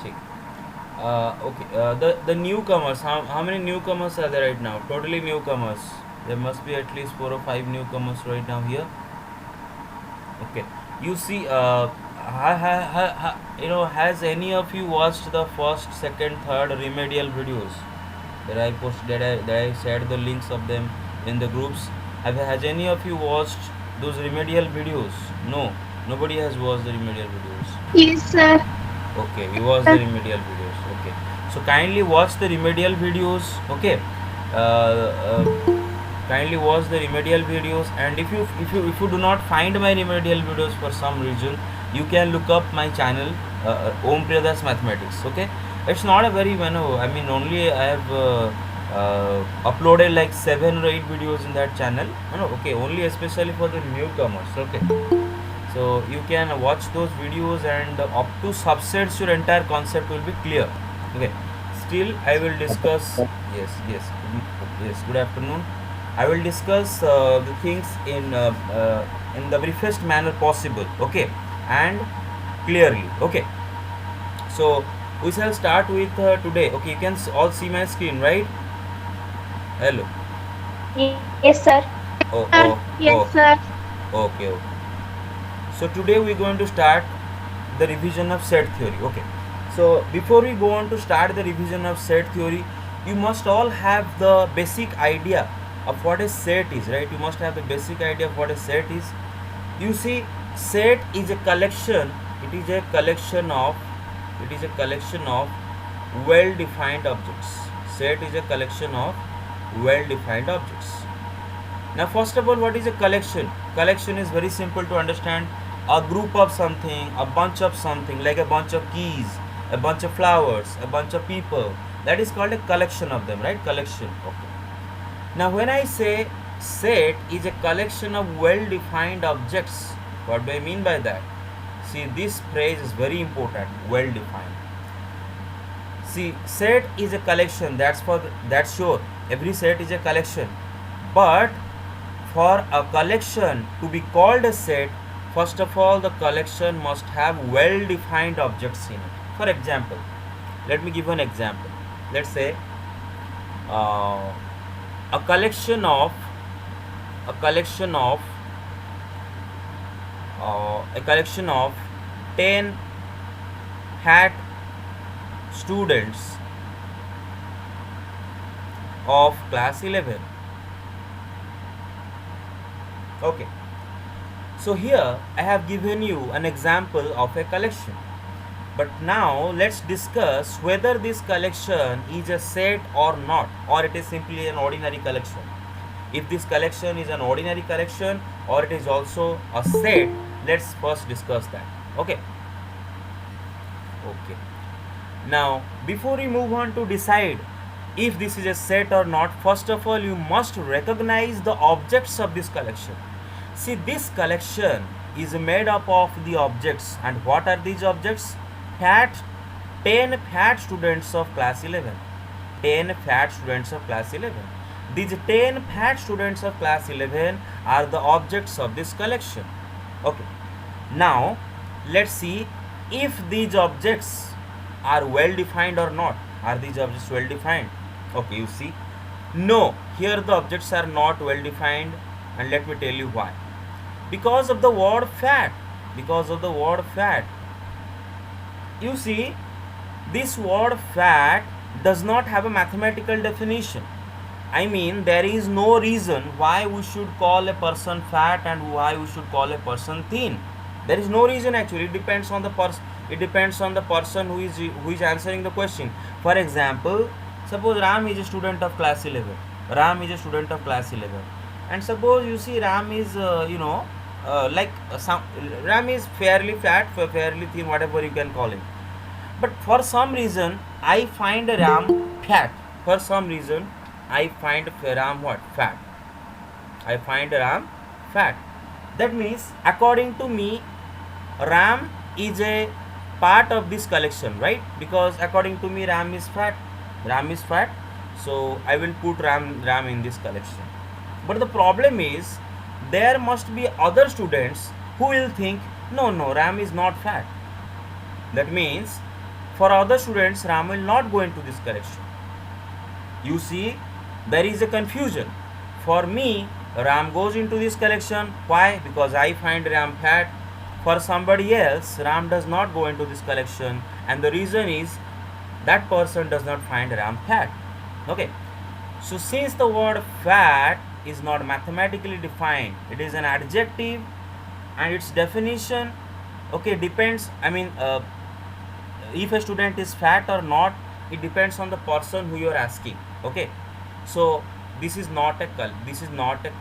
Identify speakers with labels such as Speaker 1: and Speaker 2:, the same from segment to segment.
Speaker 1: ठीक. Okay. The newcomers. How many newcomers are there right now? Totally newcomers. There must be at least 4 or 5 newcomers right now here. Okay. You see. Has any of you watched the first, second, third remedial videos that I post that I shared the links of them in the groups? Has any of you watched those remedial videos? No. Nobody has watched the remedial videos.
Speaker 2: Yes, sir.
Speaker 1: Okay, you watch the remedial videos. Okay, so kindly watch the remedial videos. Okay, kindly watch the remedial videos. And if you do not find my remedial videos for some reason, you can look up my channel, Om Priyadas Mathematics. Okay, it's not a very I mean, only I have uploaded like 7 or 8 videos in that channel. No, okay, only especially for the newcomers. Okay, so you can watch those videos, and up to subsets your entire concept will be clear. Okay, still I will discuss. Yes, yes, yes, good afternoon. I will discuss the things in the briefest manner possible. Okay, and clearly. Okay, so we shall start with today. Okay, you can all see my screen, right? Hello.
Speaker 2: Yes, sir.
Speaker 1: Oh,
Speaker 2: Sir.
Speaker 1: oh,
Speaker 2: Yes,
Speaker 1: oh.
Speaker 2: sir.
Speaker 1: Okay, okay. So today we're going to start the revision of set theory. Okay. So before we go on to start the revision of set theory, you must all have the basic idea of what a set is, right? You must have the basic idea of what a set is. You see, set is a collection. It is a collection of. It is a collection of well-defined objects. Set is a collection of well-defined objects. Now, first of all, what is a collection? Collection is very simple to understand. A group of something, a bunch of something, like a bunch of keys, a bunch of flowers, a bunch of people. That is called a collection of them, right? Collection. Okay. Now, when I say set is a collection of well-defined objects, what do I mean by that? See, this phrase is very important. Well-defined. See, set is a collection. That's sure. Every set is a collection, but for a collection to be called a set, first of all, the collection must have well defined objects in it. For example, let me give an example. Let's say uh, a collection of a collection of a collection of 10 hat students of class 11. Okay, so here I have given you an example of a collection. But now let's discuss whether this collection is a set or not, or it is simply an ordinary collection. If this collection is an ordinary collection or it is also a set, let's first discuss that. Okay. Okay. Now, before we move on to decide if this is a set or not, first of all, you must recognize the objects of this collection. See, this collection is made up of the objects, and what are these objects? Fat 10 fat students of class 11. 10 fat students of class 11. These 10 fat students of class 11 are the objects of this collection. Okay. Now, let's see if these objects are well defined or not. Are these objects well defined? Okay, you see. No, here the objects are not well defined, and let me tell you why. Because of the word fat. Because of the word fat. You see, this word fat does not have a mathematical definition. I mean, there is no reason why we should call a person fat and why we should call a person thin. There is no reason actually. It depends on the person. It depends on the person who is answering the question. For example, suppose Ram is a student of class 11. Ram is a student of class 11, and suppose you see Ram is some Ram is fairly fat, fairly thin, whatever you can call him. But for some reason, I find Ram fat. For some reason, I find Ram what? Fat. I find Ram fat. That means, according to me, Ram is a part of this collection, right? Because according to me, Ram is fat. Ram is fat. So I will put Ram in this collection. But the problem is, there must be other students who will think, no, Ram is not fat. That means, For other students, Ram will not go into this collection. You see, there is a confusion. For me, Ram goes into this collection. Why? Because I find Ram fat. For somebody else, Ram does not go into this collection, and the reason is that person does not find Ram fat. Okay. So since the word fat is not mathematically defined, it is an adjective, and its definition, okay, depends. If a student is fat or not, it depends on the person who you are asking. Okay. So this is not a collection. This is not a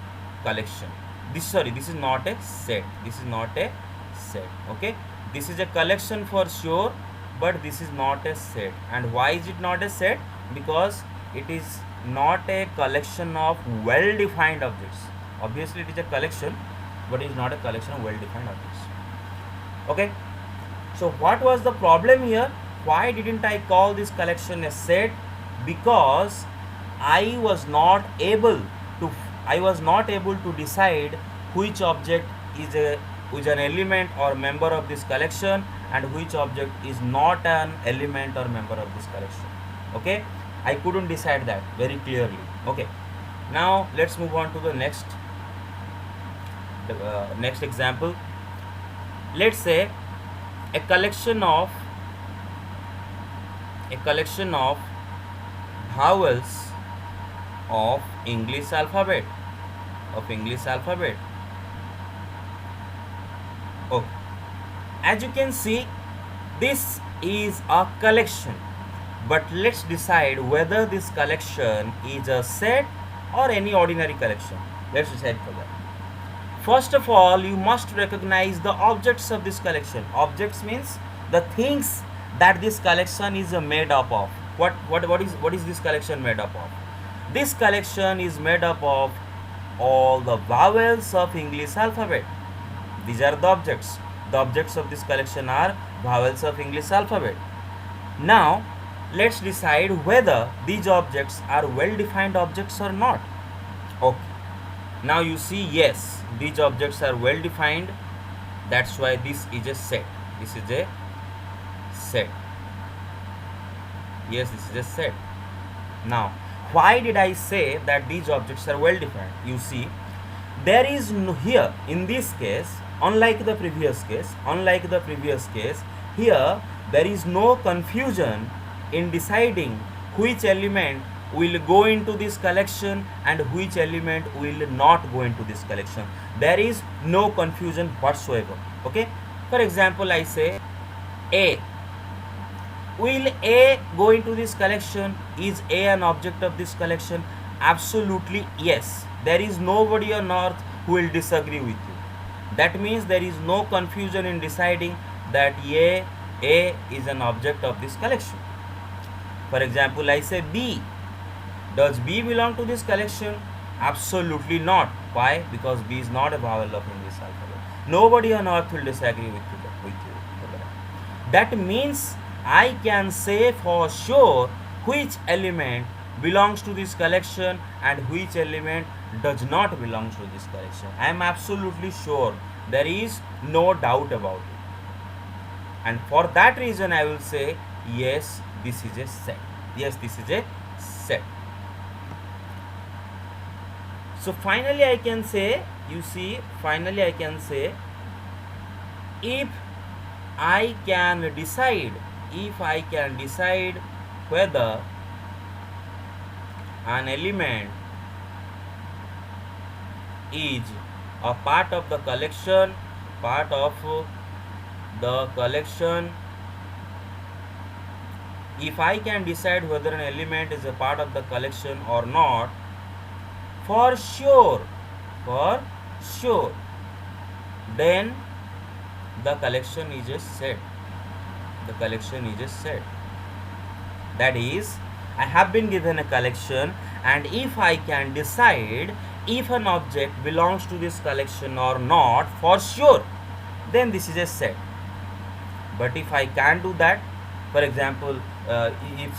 Speaker 1: set. Okay. This is a collection for sure, but this is not a set. And why is it not a set? Because it is not a collection of well defined objects. Obviously it is a collection, but it is not a collection of well defined objects. Okay. So what was the problem here? Why didn't I call this collection a set? Because I was not able to decide which object is an element or member of this collection, and which object is not an element or member of this collection. Okay, I couldn't decide that very clearly. Okay, now let's move on to the next example. Let's say a collection of vowels of English alphabet. Okay. As you can see, this is a collection, but let's decide whether this collection is a set or any ordinary collection. Let's decide for that. First of all, you must recognize the objects of this collection. Objects means the things that this collection is made up of. What is this collection made up of? This collection is made up of all the vowels of English alphabet. These are the objects. The objects of this collection are vowels of English alphabet. Now, let's decide whether these objects are well-defined objects or not. Okay. Now you see, yes, these objects are well-defined. That's why this is a set. This is a set. Yes, this is a set. Now, why did I say that these objects are well-defined? You see, there is no, here in this case, unlike the previous case, here there is no confusion in deciding which element will go into this collection and which element will not go into this collection. There is no confusion whatsoever. Okay. For example, I say A. Will A go into this collection? Is A an object of this collection? Absolutely yes. There is nobody on earth who will disagree with you. That means there is no confusion in deciding that A is an object of this collection. For example, I say B. Does B belong to this collection? Absolutely not. Why? Because B is not a vowel of English alphabet. Nobody on earth will disagree with you. That means I can say for sure which element belongs to this collection and which element does not belong to this collection. I am absolutely sure. There is no doubt about it. And for that reason I will say yes, this is a set. Yes, this is a set. So finally I can say, you see, if I can decide whether an element is a part of the collection, if I can decide whether an element is a part of the collection or not, for sure, then the collection is a set. That is, I have been given a collection, and if I can decide if an object belongs to this collection or not, for sure, then this is a set. But if I can't do that, for example, if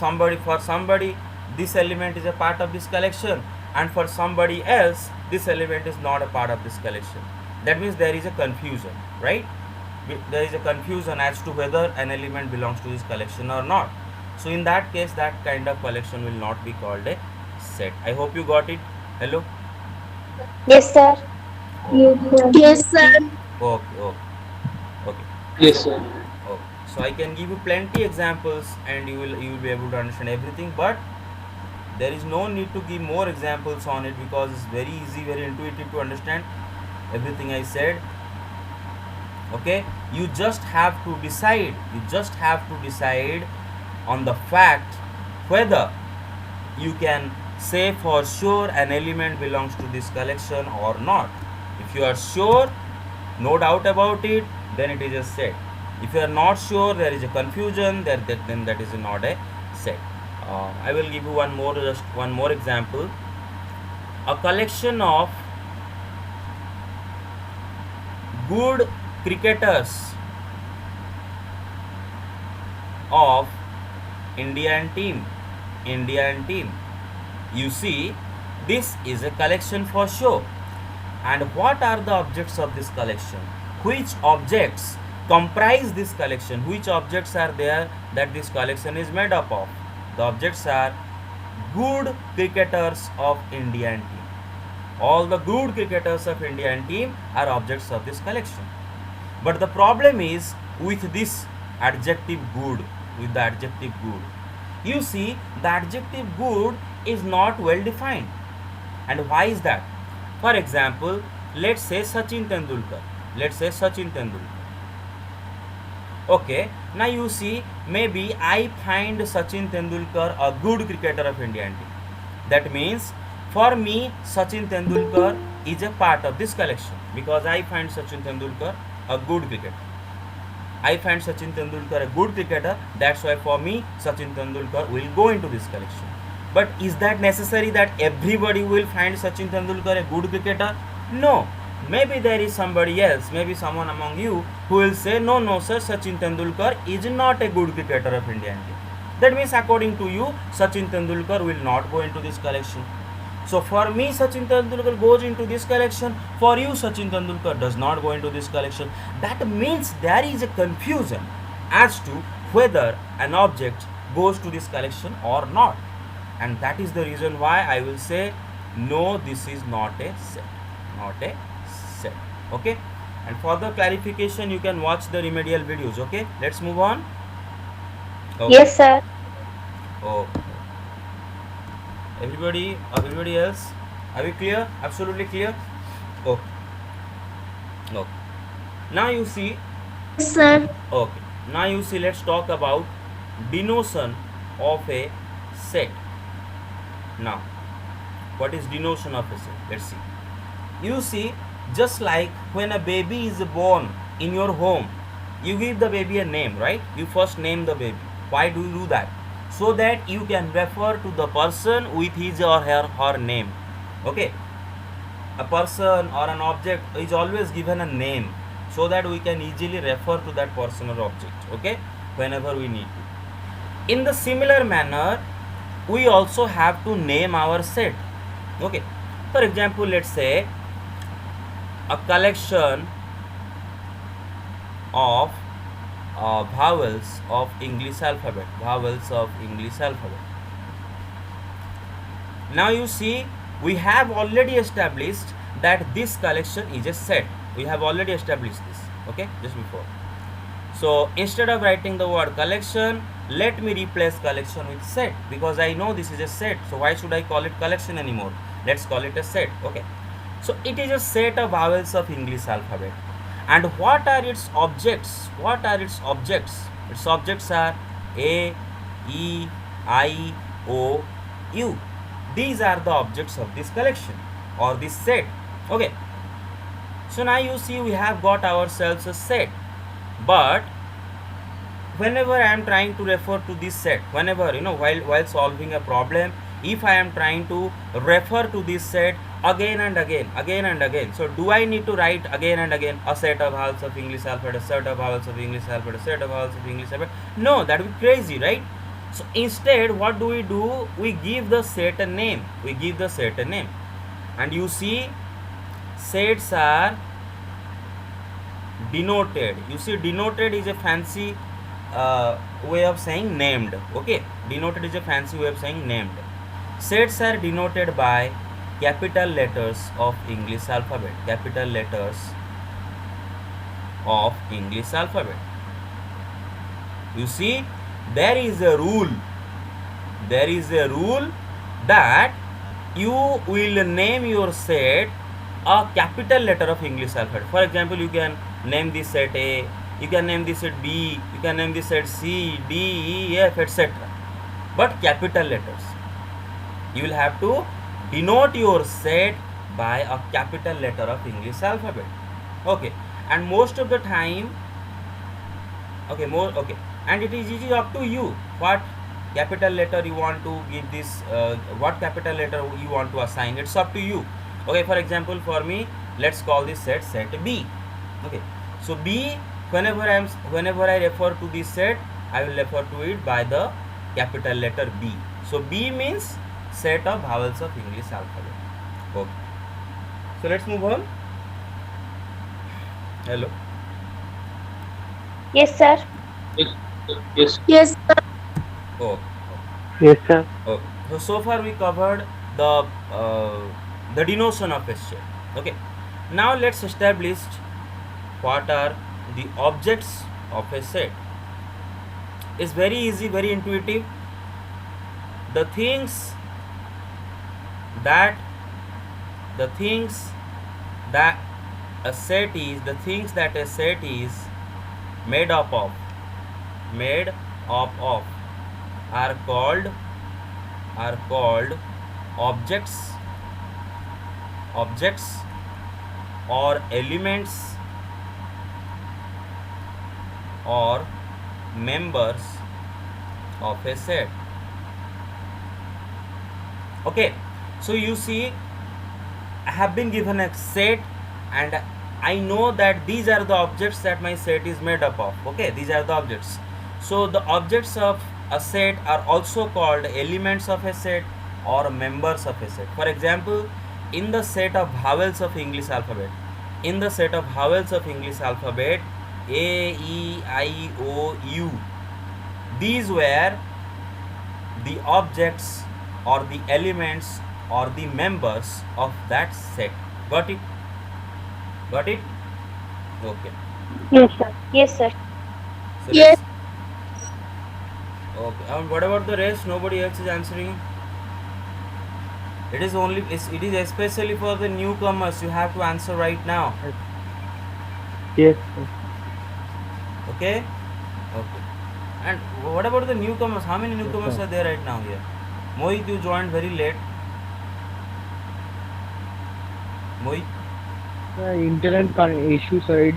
Speaker 1: for somebody this element is a part of this collection, and for somebody else this element is not a part of this collection, that means there is a confusion, right? there is a confusion as to whether an element belongs to this collection or not. So in that case, that kind of collection will not be called a set. I hope you got it. Hello.
Speaker 2: Yes, sir. Yes, sir.
Speaker 1: Okay, okay, okay.
Speaker 3: Yes,
Speaker 1: So,
Speaker 3: sir.
Speaker 1: okay. So I can give you plenty examples, and you will be able to understand everything. But there is no need to give more examples on it, because it's very easy, very intuitive to understand everything I said. Okay, you just have to decide. You just have to decide on the fact whether you can say for sure an element belongs to this collection or not. If you are sure, no doubt about it, then it is a set. If you are not sure, there is a confusion, then that is not a set. I will give you just one more example. A collection of good cricketers of Indian team. You see, this is a collection for show. And what are the objects of this collection? Which objects comprise this collection? Which objects are there that this collection is made up of? The objects are good cricketers of Indian team. All the good cricketers of Indian team are objects of this collection. But the problem is with this adjective good, with the adjective good. You see, the adjective good is not well defined. And why is that? For example, let's say Sachin Tendulkar. Okay, now you see, maybe I find Sachin Tendulkar a good cricketer of Indian team. That means for me, Sachin Tendulkar is a part of this collection, because I find Sachin Tendulkar a good cricketer. I find Sachin Tendulkar a good cricketer, that's why for me Sachin Tendulkar will go into this collection. But is that necessary that everybody will find Sachin Tendulkar a good cricketer? No. Maybe there is somebody else, maybe someone among you who will say, no sir, Sachin Tendulkar is not a good cricketer of Indian team. That means according to you, Sachin Tendulkar will not go into this collection. So for me, Sachin Tendulkar goes into this collection. For you, Sachin Tendulkar does not go into this collection. That means there is a confusion as to whether an object goes to this collection or not. And that is the reason why I will say, no, this is not a set. Not a set. Okay. And for the clarification, you can watch the remedial videos. Okay. Let's move on. Okay.
Speaker 2: Yes, sir.
Speaker 1: Oh. Everybody else, are we clear? Absolutely clear? Okay. Okay. Now you see.
Speaker 2: Yes, sir.
Speaker 1: Okay. Now you see, let's talk about denotion of a set. Now, what is denotion of a set? Let's see. You see, just like when a baby is born in your home, you give the baby a name, right? You first name the baby. Why do you do that? So that you can refer to the person with his or her name. Okay. A person or an object is always given a name, so that we can easily refer to that person or object. Okay. Whenever we need to. In the similar manner, we also have to name our set. Okay. For example, let's say a collection of vowels of English alphabet. Now you see, we have already established that this collection is a set. We have already established this. Okay, just before. So instead of writing the word collection, let me replace collection with set, because I know this is a set. So why should I call it collection anymore? Let's call it a set. Okay. So it is a set of vowels of English alphabet. And what are its objects? Its objects are A, E, I, O, U. These are the objects of this collection or this set. Okay. So now you see, we have got ourselves a set. But whenever I am trying to refer to this set, whenever, while solving a problem, if I am trying to refer to this set again and again, so do I need to write again and again a set of vowels of English alphabet, a set of vowels of English alphabet, a set of vowels of English alphabet? No, that would be crazy, right? So instead, what do? We give the set a name. And you see, sets are denoted. You see, denoted is a fancy way of saying named. Okay, denoted is a fancy way of saying named. Sets are denoted by capital letters of English alphabet. Capital letters of English alphabet. You see, there is a rule. There is a rule that you will name your set a capital letter of English alphabet. For example, you can name this set A, you can name this set B, you can name this set C, D, E, F, etc. But capital letters. You will have to denote your set by a capital letter of English alphabet. Okay, and most of the time, okay, and it is up to you what capital letter you want to give this, what capital letter you want to assign. It's up to you. Okay, for example, for me, let's call this set B. Okay, so B, whenever I refer to this set, I will refer to it by the capital letter B. So B means set of vowels of English alphabet. Okay, so let's move on. Hello.
Speaker 2: Yes, sir.
Speaker 3: Yes.
Speaker 2: Yes, sir.
Speaker 1: Oh,
Speaker 3: Yes, sir.
Speaker 1: okay. So far we covered the denotion of a set. Okay, now let's establish what are the objects of a set. It's very easy, very intuitive. The things that a set is, the things that a set is made up of are called objects or elements or members of a set. Okay, so you see, I have been given a set and I know that these are the objects that my set is made up of. Okay, these are the objects. So the objects of a set are also called elements of a set or members of a set. For example, in the set of vowels of English alphabet, A, E, I, O, U, these were the objects or the elements or the members of that set. Got it? Okay.
Speaker 2: Yes, sir. Yes, sir.
Speaker 1: So
Speaker 2: Yes.
Speaker 1: Okay. And what about the rest? Nobody else is answering. It is especially for the newcomers. You have to answer right now.
Speaker 3: Yes, sir.
Speaker 1: Okay. And what about the newcomers? How many newcomers
Speaker 3: sir.
Speaker 1: are there right now here? Mohit, you joined very late. Mohit.
Speaker 3: Internet issue, sir.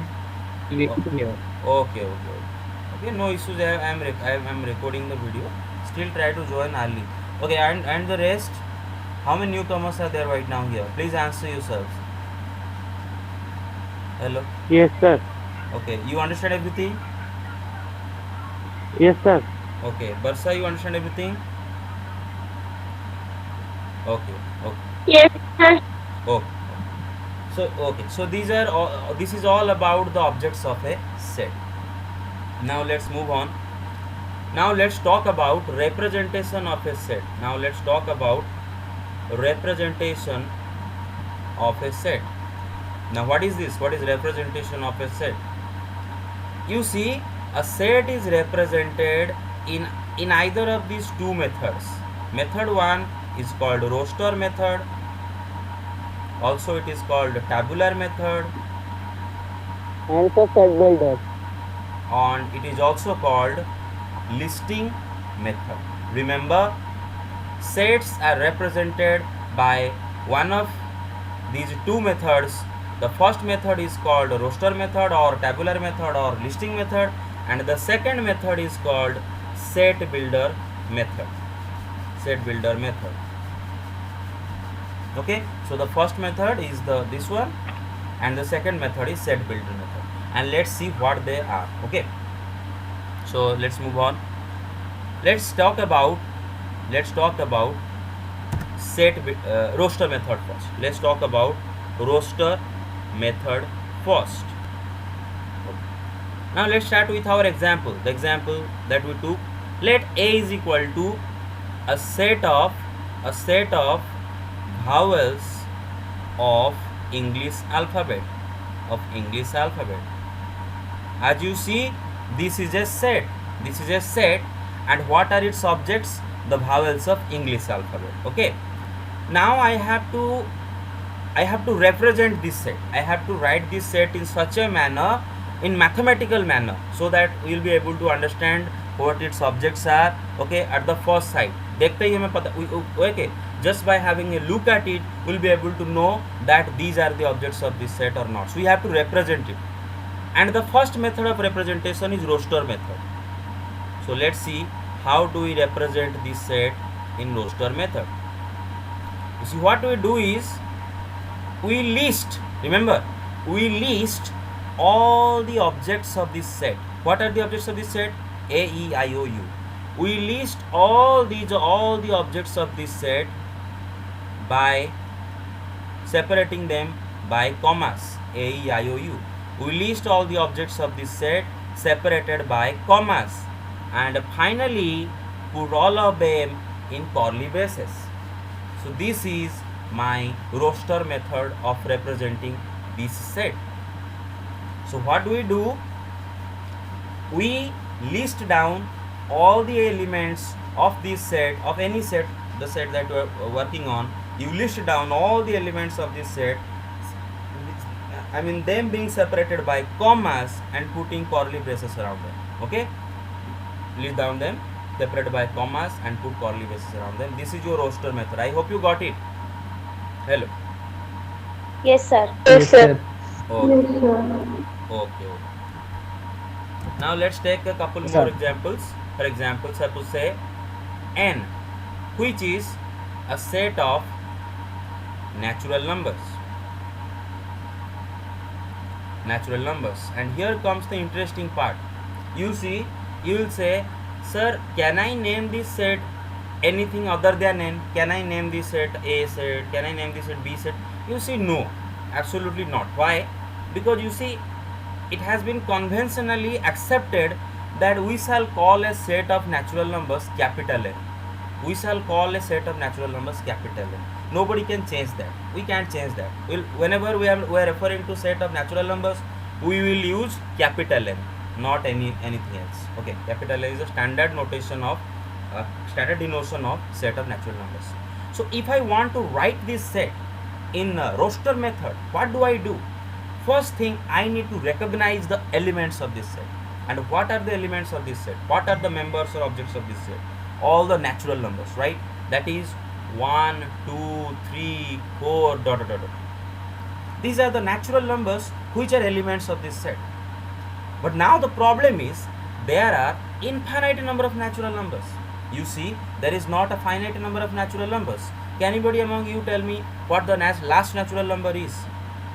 Speaker 3: Here.
Speaker 1: Okay. No issues. I am recording the video. Still try to join early. Okay. And the rest. How many newcomers are there right now here? Please answer yourselves. Hello.
Speaker 3: Yes, sir.
Speaker 1: Okay. You understand everything?
Speaker 3: Yes, sir.
Speaker 1: Okay. Barsa, you understand everything? Okay.
Speaker 2: Yes, sir.
Speaker 1: Okay. So this is all about the objects of a set. Now let's move on. Now let's talk about representation of a set. Now what is this? What is representation of a set? You see, a set is represented in either of these two methods. Method 1 is called roster method. Also it is called tabular method.
Speaker 3: And for set builder.
Speaker 1: And it is also called listing method. Remember, sets are represented by one of these two methods. The first method is called roster method or tabular method or listing method, and the second method is called set builder method. Okay, so the first method is this one, and the second method is set builder method, and let's see what they are. Okay, so let's move on. Let's talk about roster method first. Let's talk about roster method first. Now let's start with our example. The example that we took. Let A is equal to a set of vowels of English alphabet. As you see, this is a set. And what are its objects? The vowels of English alphabet. Okay. Now I have to represent this set. I have to write this set in such a manner, in mathematical manner, so that we will be able to understand what its objects are. Okay, at the first sight, देखते ही हमें पता, okay, just by having a look at it, we'll be able to know that these are the objects of this set or not. So we have to represent it, and the first method of representation is roster method. So let's see how do we represent this set in roster method. You see, what we do is we list all the objects of this set. What are the objects of this set? A, E, I, O, U. We list all the objects of this set by separating them by commas. A, E, I, O, U. We list all the objects of this set separated by commas, and finally put all of them in curly braces. So this is my roster method of representing this set. So what do? We list down all the elements of this set, of any set, the set that we are working on. You list down all the elements of this set, I mean them being separated by commas and putting curly braces around them. Okay, list down them, separated by commas and put curly braces around them. This is your roster method. I hope you got it. Hello.
Speaker 2: Yes, sir.
Speaker 1: Okay. Now let's take a couple more examples. For example, suppose say n, which is a set of natural numbers. And here comes the interesting part. You see, you will say, sir, can I name this set anything other than n? Can I name this set A set? Can I name this set B set? You see, no, absolutely not. Why? Because you see, it has been conventionally accepted that we shall call a set of natural numbers capital N. Nobody can change that. We can't change that. Whenever we are referring to set of natural numbers, we will use capital N, not anything else. Okay, capital N is a standard denotation of set of natural numbers. So if I want to write this set in roster method, what do? First thing, I need to recognize the elements of this set. And what are the elements of this set? What are the members or objects of this set? All the natural numbers, right? That is 1, 2, 3, 4, ... These are the natural numbers which are elements of this set. But now the problem is, there are infinite number of natural numbers. You see, there is not a finite number of natural numbers. Can anybody among you tell me what the last natural number is?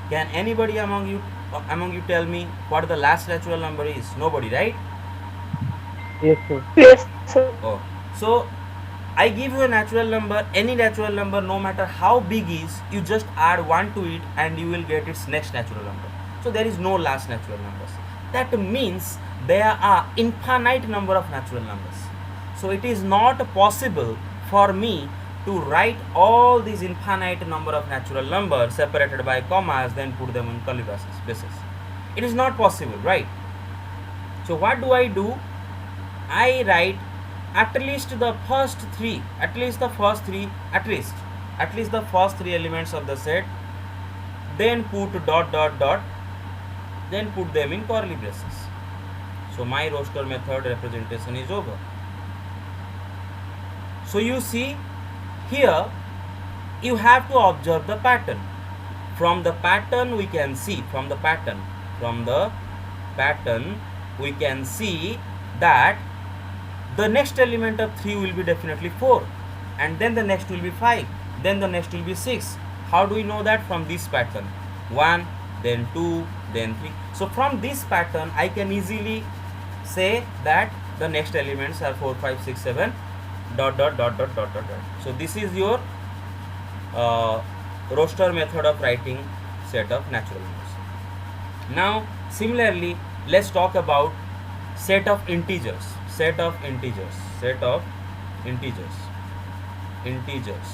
Speaker 1: Can anybody among you tell me what the last natural number is? Nobody, right?
Speaker 3: Yes, sir.
Speaker 2: Yes, sir.
Speaker 1: Oh, so I give you a natural number, any natural number, no matter how big is, you just add 1 to it and you will get its next natural number. So there is no last natural numbers. That means there are infinite number of natural numbers. So it is not possible for me to write all these infinite number of natural numbers separated by commas, then put them in curly braces. It is not possible, right? So what do? I write at least the first three elements of the set, then put ... then put them in curly braces. So my roster method representation is over. So you see, here you have to observe the pattern. From the pattern we can see that the next element of 3 will be definitely 4, and then the next will be 5, then the next will be 6. How do we know that? From this pattern, 1, then 2, then 3. So from this pattern I can easily say that the next elements are 4, 5, 6, 7 ... So this is your roster method of writing set of natural numbers. Now similarly, let's talk about set of integers. Set of integers. Set of integers. Integers.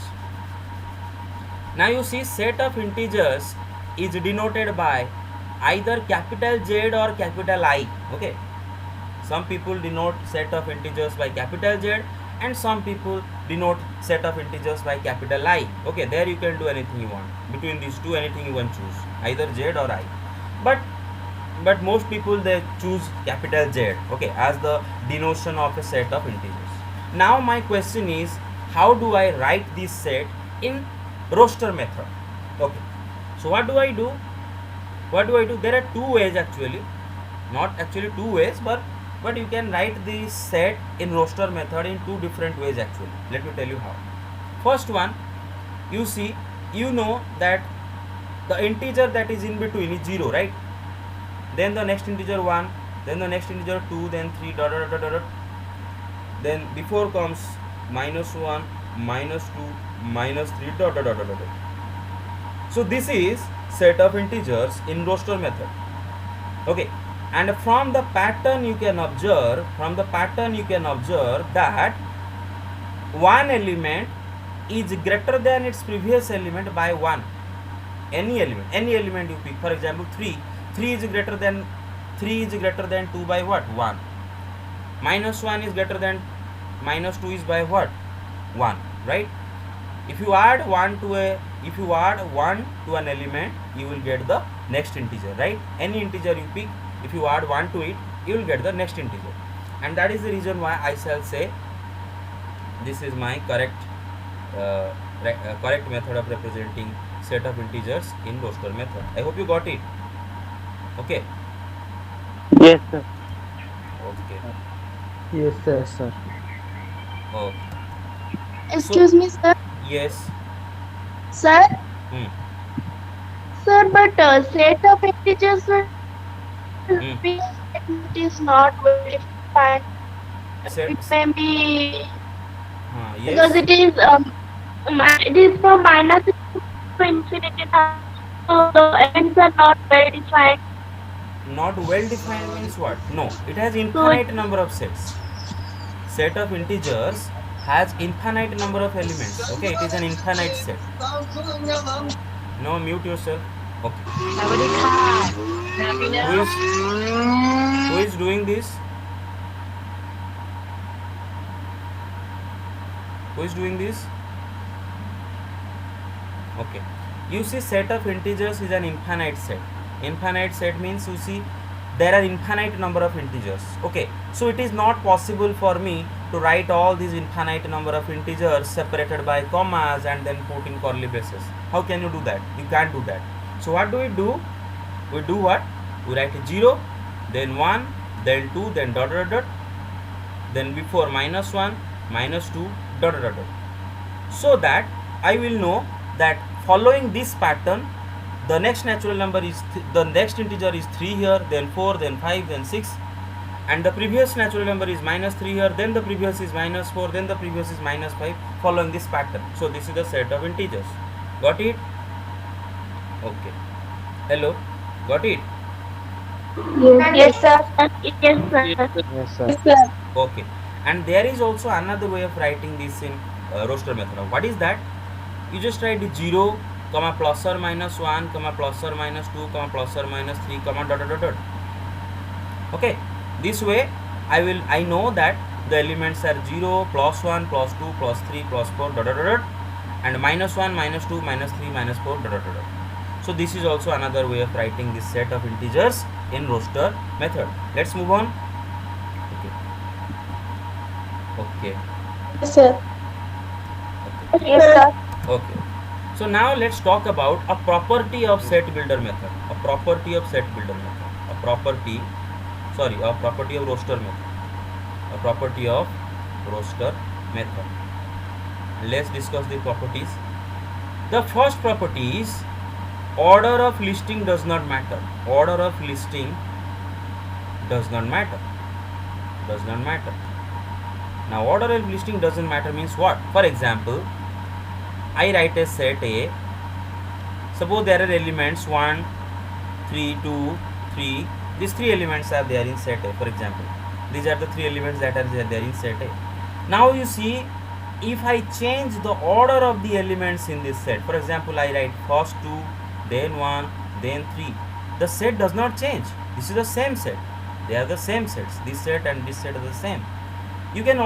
Speaker 1: Now you see, set of integers is denoted by either capital Z or capital I. Okay. Some people denote set of integers by capital Z, and some people denote set of integers by capital I. Okay, there you can do anything you want. Between these two, anything you want choose, either Z or I. But most people, they choose capital Z, okay, as the denotion of a set of integers. Now my question is, how do I write this set in roster method? Okay, so what do I do? There are two ways actually, not actually two ways, but you can write this set in roster method in two different ways actually. Let me tell you how. First one, you see, you know that the integer that is in between is 0, right? Then the next integer 1, then the next integer 2, then 3, dot dot dot dot dot. Then before comes -1, -2, -3, dot dot dot dot dot. So this is set of integers in roster method. Okay, and from the pattern you can observe, that one element is greater than its previous element by 1. Any element you pick. For example, 3 is greater than 2 by what? 1. -1 is greater than -2 is by what? 1, right? If you add 1 to an element, you will get the next integer, right? Any integer you pick, if you add 1 to it, you will get the next integer. And that is the reason why I shall say this is my correct method of representing set of integers in roster method. I hope you got it. Okay.
Speaker 3: Yes, sir.
Speaker 1: Okay.
Speaker 3: Yes, sir. Yes, sir.
Speaker 1: Okay.
Speaker 4: Excuse me, sir.
Speaker 1: Yes.
Speaker 4: Sir,
Speaker 1: Hmm.
Speaker 4: sir, but set of integers
Speaker 1: Hmm.
Speaker 4: it is not well defined.
Speaker 1: Set.
Speaker 4: It may be
Speaker 1: Yes.
Speaker 4: because it is from minus to infinity. So the elements are not well defined.
Speaker 1: Not well defined means what? No, it has infinite number of sets. Set of integers has infinite number of elements. Okay, it is an infinite set. No, mute yourself. Okay. Who is doing this? Who is doing this? Okay. You see, set of integers is an infinite set. Infinite set means, you see, there are infinite number of integers. Okay, so it is not possible for me to write all these infinite number of integers separated by commas and then put in curly braces. How can you do that? You can't do that. So what do? We do what? We write 0, then 1, then 2, then dot dot dot, then before -1, -2, dot dot dot. So that I will know that following this pattern, the next natural number is the next integer is 3 here, then 4, then 5, then 6, and the previous natural number is -3 here, then the previous is -4, then the previous is -5, following this pattern. So this is the set of integers. Got it? Okay. Hello, got it?
Speaker 2: Yes, sir.
Speaker 4: Yes, sir.
Speaker 3: Yes, sir.
Speaker 4: Yes, sir.
Speaker 1: Okay. And there is also another way of writing this in roster method. What is that? You just write 0, comma plus or minus 1, comma plus or minus 2, comma plus or minus 3, comma dot dot dot dot. Okay, this way I know that the elements are 0, plus 1, plus 2, plus 3, plus 4, dot dot dot dot, and -1, -2, -3, -4, dot dot dot dot. So this is also another way of writing this set of integers in roster method. Let's move on. Okay.
Speaker 4: Yes, sir.
Speaker 1: Okay.
Speaker 2: Yes, sir.
Speaker 1: Okay. So now let's talk about a property of set builder method. A property of set builder method. A property of roster method. A property of roster method. Let's discuss the properties. The first property is order of listing does not matter. Order of listing does not matter. Does not matter. Now order of listing doesn't matter means what? For example, I write a set A. Suppose there are elements 1, 3, 2, 3, These three elements are there in set A, for example. These are the three elements that are there in set A. Now you see, if I change the order of the elements in this set, for example, I write first 2, then 1, then 3, the set does not change. This is the same set. They are the same sets. This set and this set are the same. You can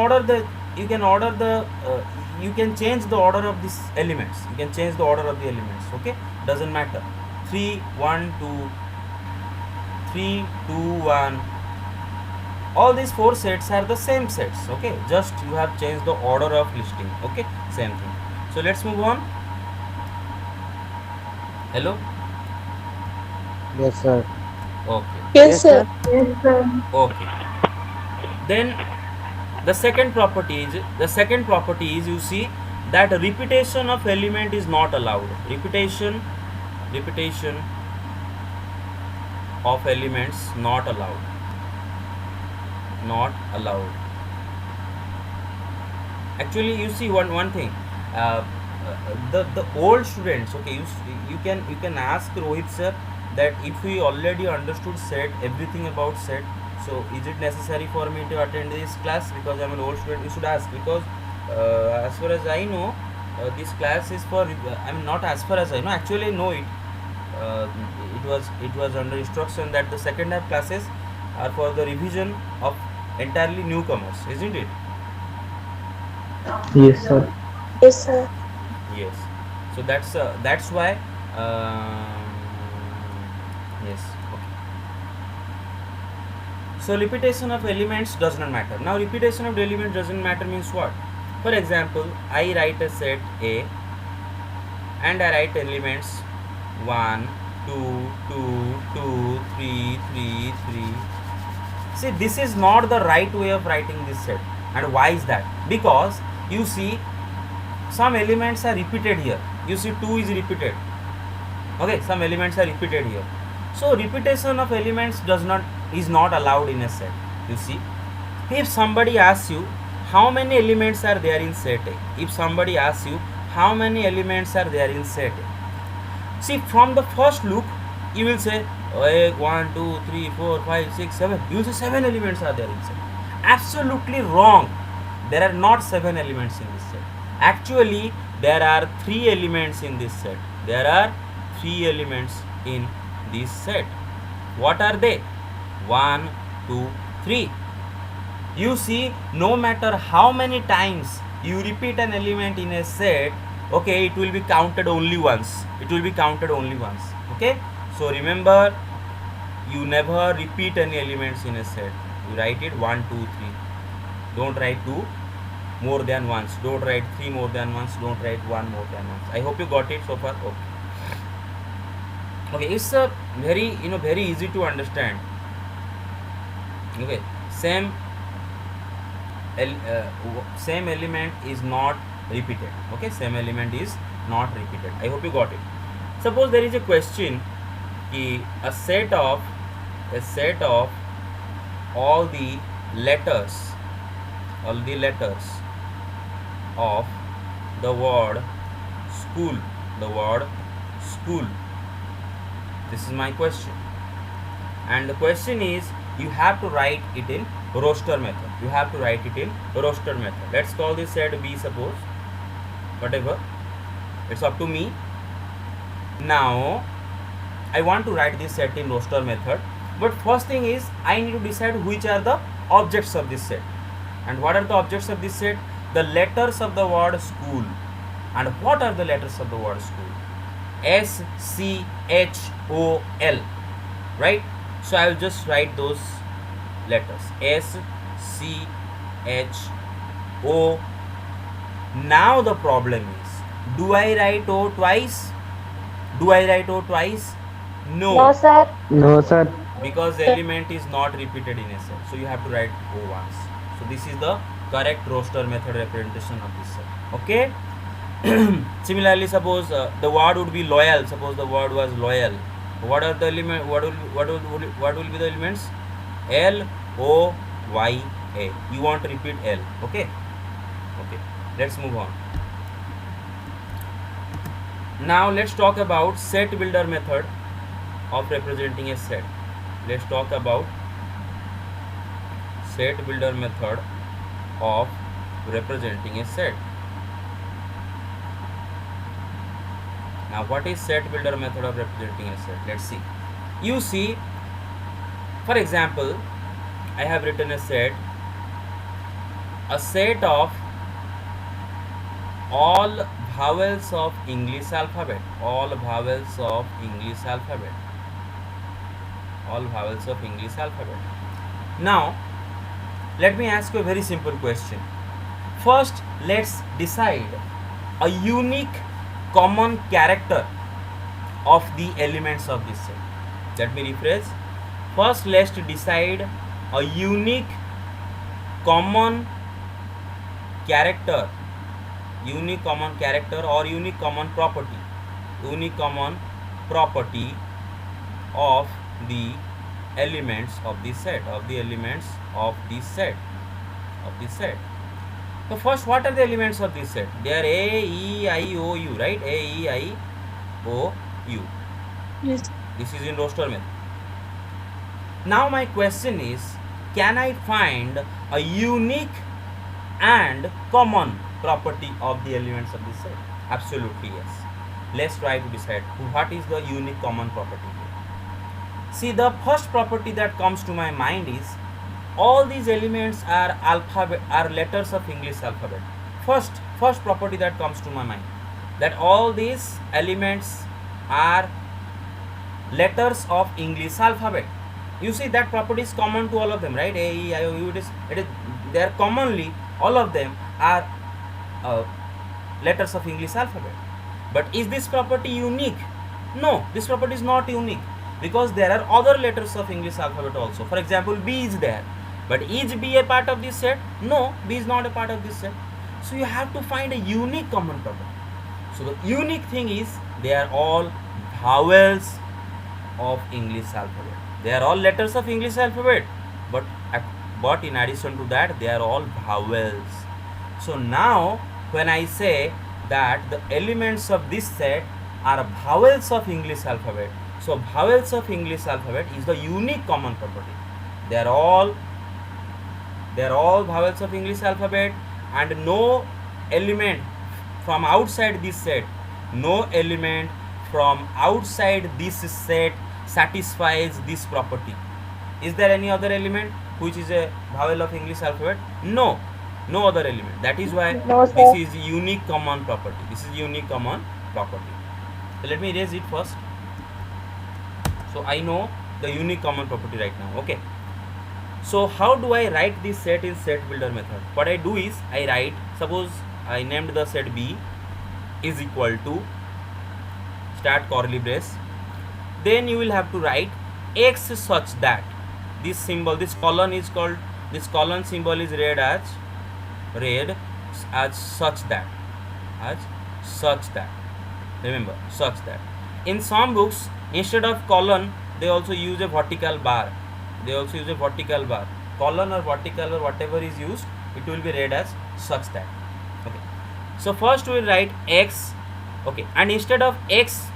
Speaker 1: change the order of these elements. You can change the order of the elements. Okay, doesn't matter. 3, 1, 2, 3, 2, 1. All these four sets are the same sets. Okay, just you have changed the order of listing. Okay, same thing. So let's move on. Hello.
Speaker 3: Yes, sir.
Speaker 1: Okay.
Speaker 2: Yes, sir.
Speaker 4: Yes, sir.
Speaker 1: Okay. Then the second property is you see that repetition of element is not allowed. Repetition of elements not allowed. Not allowed. Actually, you see one thing. The old students, okay, you can ask Rohit sir that if we already understood set, everything about set, so is it necessary for me to attend this class because I'm an old student? You should ask, because as far as I know, this class is for I mean, not as far as I know, actually I know it. It was under instruction that the second half classes are for the revision of entirely newcomers, isn't it?
Speaker 3: Yes, sir.
Speaker 2: Yes, sir.
Speaker 1: Yes. So that's why. Yes. Okay. So repetition of elements does not matter. Now repetition of elements doesn't matter means what? For example, I write a set A and I write elements 1, 2, 2, 2, 3, 3, 3. See, this is not the right way of writing this set. And why is that? Because you see, some elements are repeated here. You see 2 is repeated. Okay, some elements are repeated here. So repetition of elements is not allowed in a set. You see, if somebody asks you how many elements are there in set A, if somebody asks you how many elements are there in set A, see, from the first look you will say 1, 2, 3, 4, 5, 6, 7. You will say 7 elements are there in set. Absolutely wrong. There are not 7 elements in this set. Actually, there are 3 elements in this set. There are 3 elements in this set. What are they? 1, 2, 3. You see, no matter how many times you repeat an element in a set, okay, it will be counted only once. It will be counted only once. Okay, so remember, you never repeat any elements in a set. You write it 1, 2, 3. Don't write 2 more than once. Don't write 3 more than once. Don't write 1 more than once. I hope you got it so far. Okay, it's a very easy to understand. Okay, same element is not repeated. Okay, same element is not repeated. I hope you got it. Suppose there is a question कि a set of all the letters of the word school. This is my question, and the question is, you have to write it in roster method. Let's call this set B, suppose, whatever, it's up to me. Now I want to write this set in roster method, but first thing is I need to decide which are the objects of this set. And what are the objects of this set? The letters of the word school. And what are the letters of the word school? SCHOL, right? So I will just write those letters, SCHO. Now the problem is, do I write O twice?
Speaker 2: No, sir.
Speaker 3: No, sir.
Speaker 1: Because the element is not repeated in a set, so you have to write O once. So this is the correct roster method representation of this set. Okay. Similarly, suppose the word would be loyal. Suppose the word was loyal. What are the element? What will be the elements? LOYA. You want to repeat L. Okay. Let's move on. Now let's talk about set builder method of representing a set. let's talk about set builder method of representing a set. Now what is set builder method of representing a set? Let's see. You see, for example, I have written a set of all vowels of English alphabet, all vowels of English alphabet, all vowels of English alphabet. Now let me ask you a very simple question. First, let's decide a unique common character of the elements of this set. Let me rephrase. First, let's decide a unique common character, or unique common property of the elements of this set, So first, what are the elements of this set? They are A, E, I, O, U, right? A, E, I, O, U.
Speaker 2: Yes.
Speaker 1: This is in roster method. Now my question is, can I find a unique and common property of the elements of this set? Absolutely yes. Let's try to decide what is the unique common property here. See, the first property that comes to my mind is all these elements are letters of English alphabet. First property that comes to my mind, that all these elements are letters of English alphabet. You see, that property is common to all of them, right? A, E, I, O, U. They are commonly, all of them are letters of English alphabet. But is this property unique? No, this property is not unique, because there are other letters of English alphabet also. For example, B is there, but is B a part of this set? No, B is not a part of this set. So you have to find a unique common property. So the unique thing is, they are all vowels of English alphabet. They are all letters of English alphabet, but in addition to that, they are all vowels. So now when I say that the elements of this set are vowels of English alphabet, so vowels of English alphabet is the unique common property. They are all vowels of English alphabet, and no element from outside this set, satisfies this property. Is there any other element which is a vowel of English alphabet? No other element. That is why
Speaker 2: No, sir.
Speaker 1: this is unique common property. So let me erase it first. So I know the unique common property right now. Okay. So how do I write this set in set builder method? What I do is, I write, suppose I named the set B is equal to, start curly brace, then you will have to write X such that this symbol, this colon symbol is read as such that, remember, such that. In some books, instead of colon, they also use a vertical bar. Colon or vertical or whatever is used, it will be read as such that. Okay. So first we will write X. Okay. And instead of X,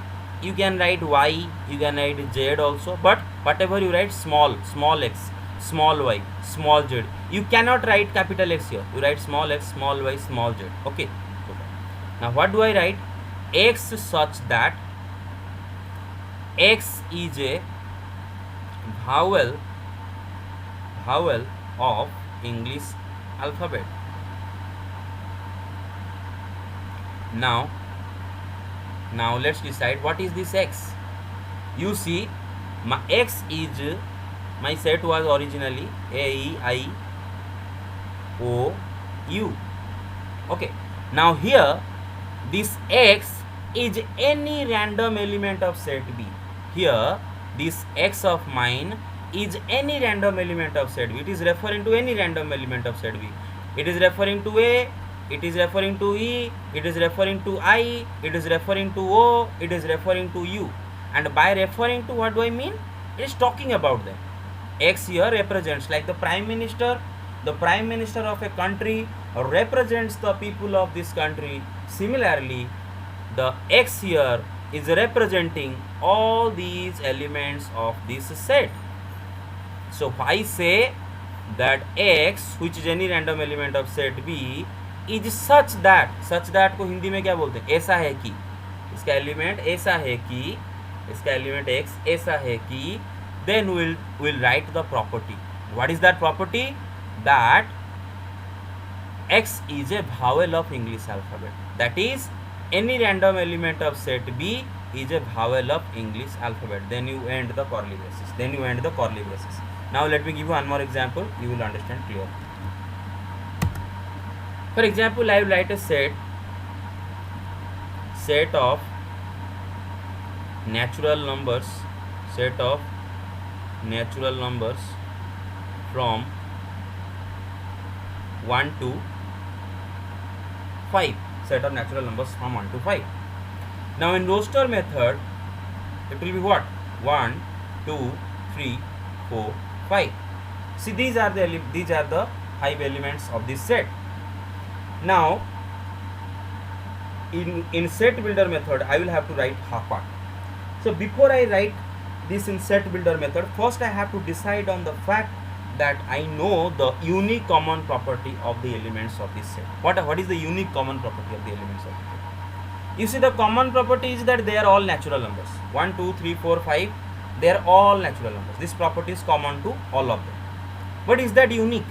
Speaker 1: you can write Y, you can write Z also. But whatever you write, small x, small y, small z. You cannot write capital X here. You write small x, small y, small z. Okay. Now what do I write? X such that X is a vowel of English alphabet. Now let's decide what is this X. You see, my X is, my set was originally A, E, I, O, U. Okay. Now here, this X is any random element of set B. Here, this X of mine is any random element of set B. It is referring to any random element of set B. It is referring to A, it is referring to E, it is referring to I, it is referring to O, it is referring to U. And by referring to, what do I mean? It is talking about them. X here represents, like the Prime Minister of a country represents the people of this country. Similarly, the X here is representing all these elements of this set. So I say that x, which is any random element of set B, is such that को हिंदी में क्या बोलते हैं? ऐसा है कि, इसका element ऐसा है कि, इसका एलिमेंट x ऐसा है कि, then we'll write the property. What is that property? That x is a vowel of English alphabet. That is, any random element of set B is a vowel of English alphabet. Then you end the curly braces. Now let me give you one more example. You will understand clearly. For example, I will write a set of natural numbers from 1 to 5. Set of natural numbers from 1 to 5. Now in roster method, it will be what? 1, 2, 3, 4, 5. See, these are the 5 elements of this set. Now in set builder method, I will have to write half part. So before I write this in set builder method, first I have to decide on the fact that I know the unique common property of the elements of this set. What is the unique common property of the elements of the set? You see, the common property is that they are all natural numbers. 1, 2, 3, 4, 5. They are all natural numbers. This property is common to all of them. But is that unique?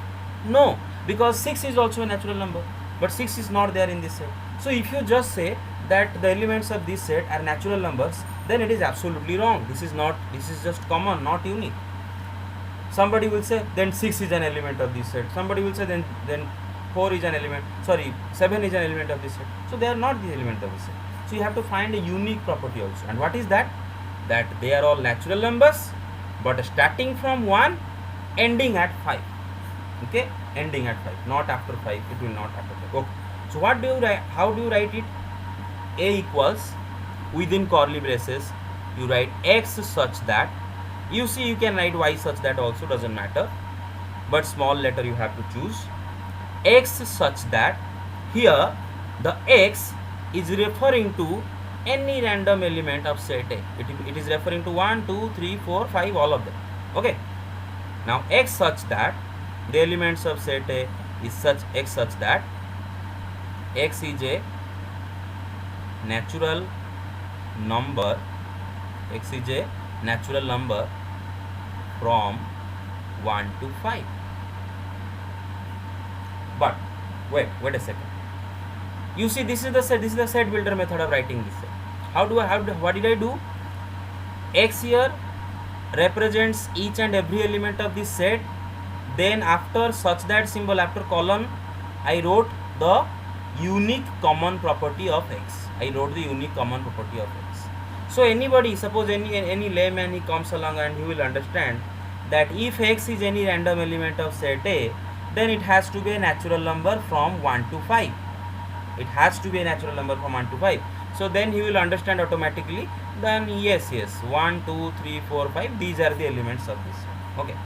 Speaker 1: No, because 6 is also a natural number, but 6 is not there in this set. So if you just say that the elements of this set are natural numbers, then it is absolutely wrong. This is just common, not unique. Somebody will say then 6 is an element of this set. Somebody will say then 7 is an element of this set. So they are not the element of this set. So you have to find a unique property also. And what is that? That they are all natural numbers, but starting from 1, ending at 5. Okay, ending at 5, not after 5. It will not after 5. Okay. So what do you write? How do you write it? A equals, within curly braces, you write x such that. You see, you can write y such that also, doesn't matter, but small letter you have to choose. X such that, here the x is referring to any random element of set A. It is referring to 1, 2, 3, 4, 5, all of them. Okay. Now x such that, the elements of set A is x such that x is a natural number. X is a natural number from 1 to 5. But wait a second. You see, this is the set builder method of writing this set. What did I do? X here represents each and every element of this set. Then after such that symbol, after colon, I wrote the unique common property of x. So anybody, suppose any layman, he comes along and he will understand that if x is any random element of set A, then it has to be a natural number from 1 to 5. It has to be a natural number from 1 to 5. So then he will understand automatically, then yes, 1, 2, 3, 4, 5, these are the elements of this set. Okay.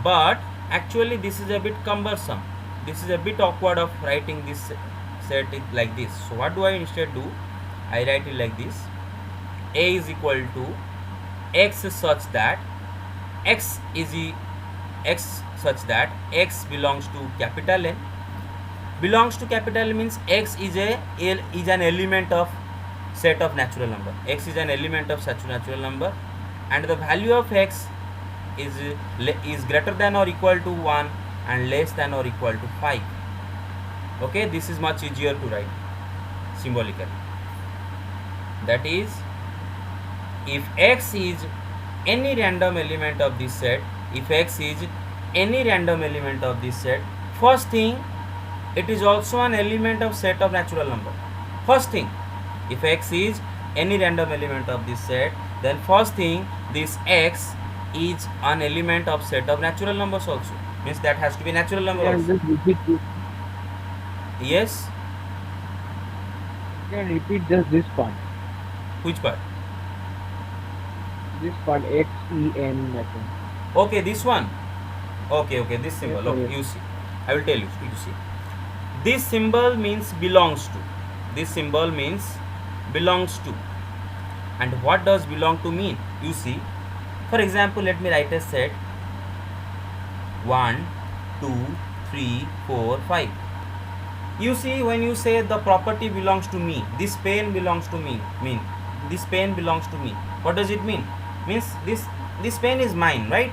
Speaker 1: But actually this is a bit cumbersome. This is a bit awkward of writing this set like this. So what do I instead do? I write it like this. A is equal to x such that x belongs to capital N. Belongs to capital N means x is an element of set of natural number. X is an element of such natural number, and the value of x is greater than or equal to 1 and less than or equal to 5. Okay, this is much easier to write symbolically. That is, if x is any random element of this set, first thing, it is also an element of set of natural number. First thing, if x is any random element of this set, then first thing, this x is an element of set of natural numbers also. Means that has to be natural number
Speaker 3: Can
Speaker 1: also.
Speaker 3: just repeat this.
Speaker 1: Yes.
Speaker 3: Can repeat just this part.
Speaker 1: Which part?
Speaker 3: This part XEN method.
Speaker 1: Okay, this one. Okay, this symbol.
Speaker 3: Yes,
Speaker 1: Okay,
Speaker 3: yes.
Speaker 1: you see. I will tell you. You see. This symbol means belongs to. And what does belong to mean? You see. For example, let me write a set 1, 2, 3, 4, 5. You see, when you say the property belongs to me, this pen belongs to me, this pen belongs to me, what does it mean? Means this pen is mine, right?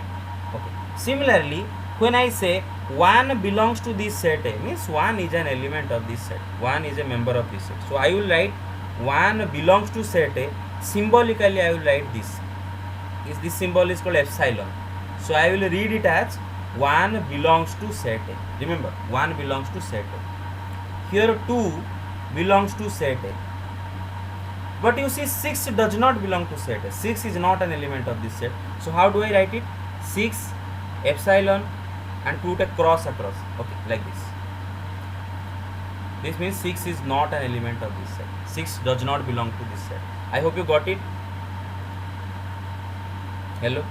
Speaker 1: Okay. Similarly, when I say 1 belongs to this set A, means 1 is an element of this set, 1 is a member of this set. So I will write 1 belongs to set A. Symbolically I will write this. This symbol is called epsilon. So I will read it as 1 belongs to set A. Remember, 1 belongs to set A. Here 2 belongs to set A. But you see, 6 does not belong to set A. 6 is not an element of this set. So how do I write it? 6 epsilon and put a cross across. Okay, like this. This means 6 is not an element of this set. 6 does not belong to this set. I hope you got it. Hello?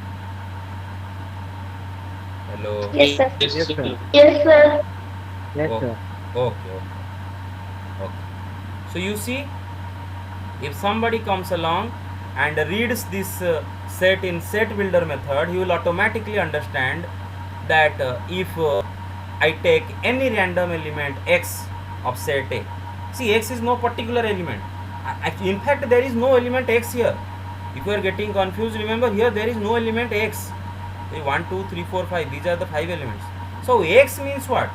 Speaker 1: Hello?
Speaker 2: Yes, sir.
Speaker 3: Yes, sir.
Speaker 4: Yes, sir.
Speaker 3: Yes,
Speaker 1: Oh,
Speaker 3: sir.
Speaker 1: okay. So you see, if somebody comes along and reads this set in set builder method, he will automatically understand that if I take any random element x of set A, see, x is no particular element. In fact, there is no element x here. If you are getting confused, remember, here there is no element x. 1, 2, 3, 4, 5, these are the 5 elements. So x means what?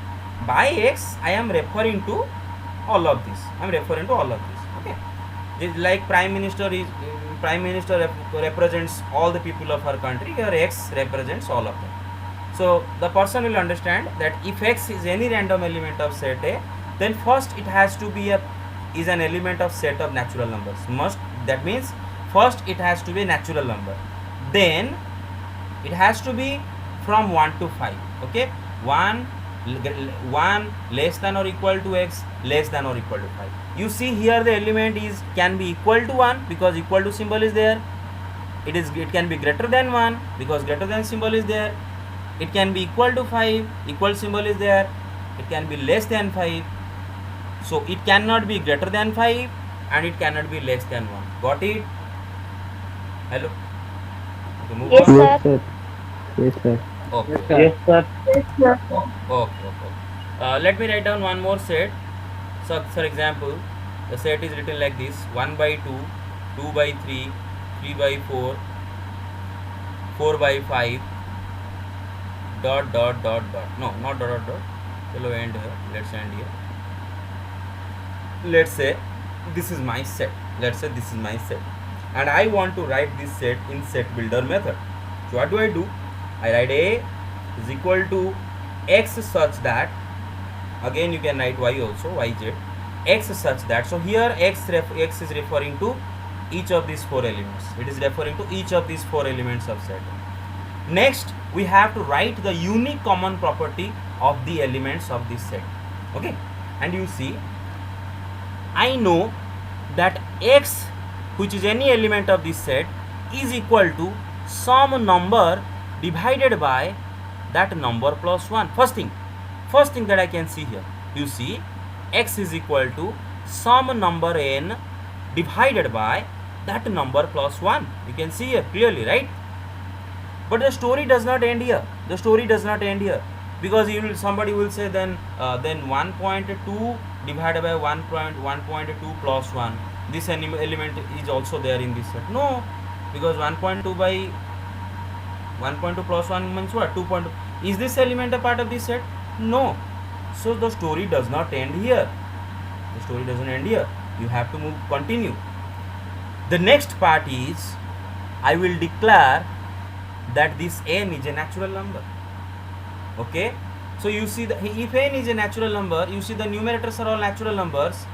Speaker 1: By x I am referring to all of this. I am referring to all of this. Okay. Just like Prime Minister represents all the people of our country, here x represents all of them. So the person will understand that if x is any random element of set A, then first it has to be is an element of set of natural numbers. That means first it has to be a natural number. Then it has to be from 1 to 5. Okay, 1 less than or equal to x, less than or equal to 5. You see here the element can be equal to 1 because equal to symbol is there. It can be greater than 1 because greater than symbol is there. It can be equal to 5, equal symbol is there. It can be less than 5. So it cannot be greater than 5 and it cannot be less than 1. Got it? Hello? Okay, move
Speaker 2: Yes,
Speaker 1: on.
Speaker 2: sir.
Speaker 3: Yes, sir.
Speaker 1: Okay.
Speaker 3: Yes, sir. Yes, sir.
Speaker 1: Okay. Let me write down one more set. So, for example, the set is written like this: 1 by 2, 2 by 3, 3 by 4, 4 by 5, dot dot dot dot. No, not dot dot dot. Chalo, end here. Let's end here. Let's say this is my set. And I want to write this set in set builder method. So what do? I write A is equal to x such that, again you can write y also, yz, x such that. So here x is referring to each of these 4 elements. It is referring to each of these 4 elements of set. Next we have to write the unique common property of the elements of this set. Okay, and you see, I know that x, which is any element of this set, is equal to some number divided by that number plus 1. First thing that I can see here, you see, x is equal to some number n divided by that number plus 1. You can see here clearly, right? But the story does not end here. Because somebody will say then 1.2 divided by 1.2 plus 1. This element is also there in this set. No, because 1.2 by 1.2 plus 1 means what? 2.2. Is this element a part of this set? No. So the story does not end here. You have to continue. The next part is, I will declare that this n is a natural number. Okay. So you see, if n is a natural number, you see the numerators are all natural numbers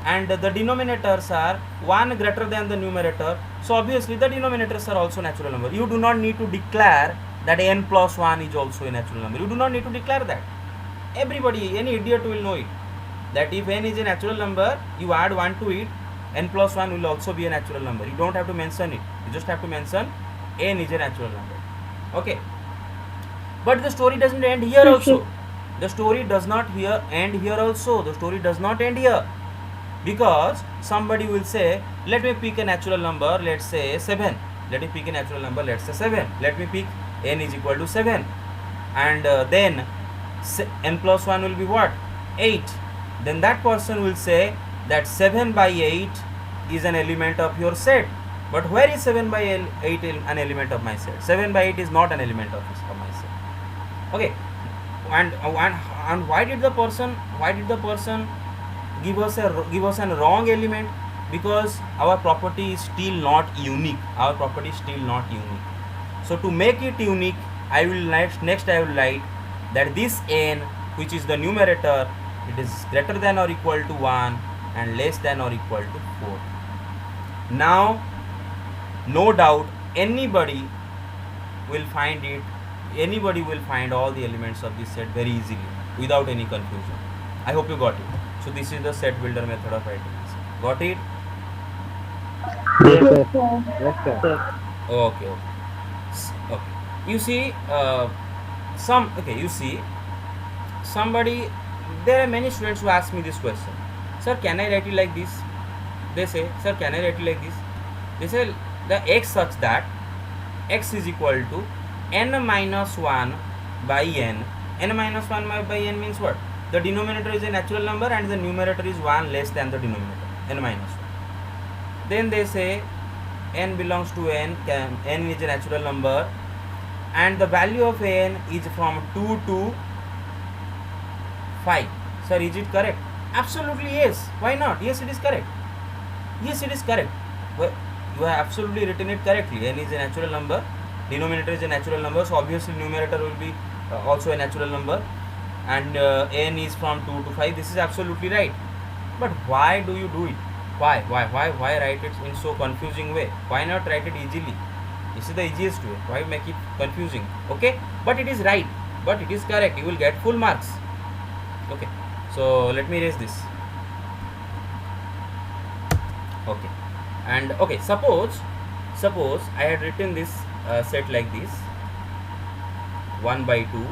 Speaker 1: and the denominators are 1 greater than the numerator. So obviously the denominators are also natural number. You do not need to declare that n plus 1 is also a natural number. You do not need to declare that. Everybody, any idiot will know it. That if n is a natural number, you add 1 to it, n plus 1 will also be a natural number. You don't have to mention it. You just have to mention n is a natural number. Okay. But the story doesn't end here also. The story does not end here also. Because somebody will say, let me pick a natural number, let's say 7. Let me pick n is equal to 7. and then n plus 1 will be what? 8. Then that person will say that 7 by 8 is an element of your set. But where is 7 by 8 an element of my set? 7 by 8 is not an element of my set. Okay, and why did the person give us a wrong element? Because our property is still not unique. Our property is still not unique. So to make it unique, I will next I will write that this n, which is the numerator, it is greater than or equal to 1 and less than or equal to 4. Now, no doubt anybody will find it. Anybody will find all the elements of this set very easily without any confusion. I hope you got it. So this is the set builder method of writing this. Got it?
Speaker 3: Yes, sir. Yes, sir.
Speaker 1: Okay. Okay. You see, somebody. There are many students who ask me this question. Sir, can I write it like this? They say, sir, can I write it like this? They say the x such that x is equal to n minus 1 by n. N minus 1 by n means what? The denominator is a natural number and the numerator is 1 less than the denominator, n minus 1. Then they say n belongs to n is a natural number and the value of n is from 2 to 5. Sir, is it correct? Absolutely yes. Why not? Yes, it is correct. Yes, it is correct. Well, you have absolutely written it correctly. N is a natural number, denominator is a natural number, so obviously numerator will be also a natural number, and n is from 2 to 5. This is absolutely right. But why do you do it? Why write it in so confusing way? Why not write it easily? This is the easiest way. Why make it confusing? Okay, but it is right. But it is correct. You will get full marks. Okay, so let me erase this. Okay, and okay, suppose I had written this set like this: 1 by 2,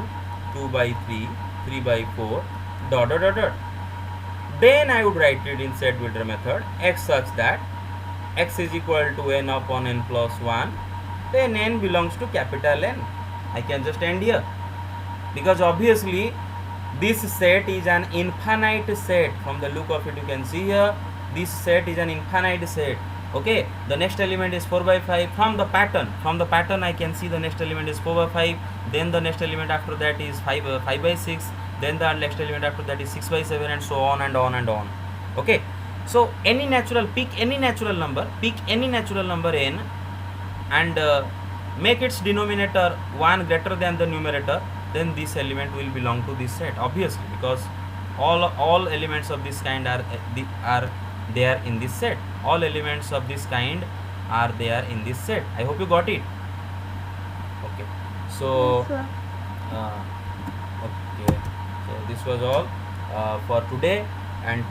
Speaker 1: 2 by 3, 3 by 4, dot dot dot dot. Then I would write it in set builder method x such that x is equal to n upon n plus 1. Then n belongs to capital N. I can just end here because obviously this set is an infinite set. From the look of it, you can see here this set is an infinite set. Okay, the next element is 4 by 5. From the pattern I can see the next element is 4 by 5. Then the next element after that is 5 by 6. Then the next element after that is 6 by 7, and so on and on and on. Okay, so pick any natural number n and make its denominator 1 greater than the numerator. Then this element will belong to this set, obviously, because all elements of this kind are there in this set. All elements of this kind are there in this set. I hope you got it. Okay, so okay, so this was all for today, and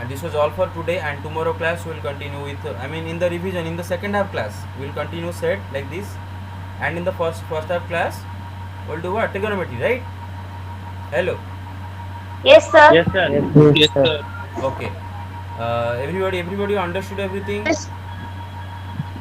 Speaker 1: this was all for today. And tomorrow class we will continue with in the revision, in the second half class we will continue set like this, and in the first half class we'll do what? Trigonometry, right? Hello.
Speaker 2: Yes, sir.
Speaker 3: Yes, sir. Yes, sir.
Speaker 1: Okay. Everybody understood everything?
Speaker 2: Yes.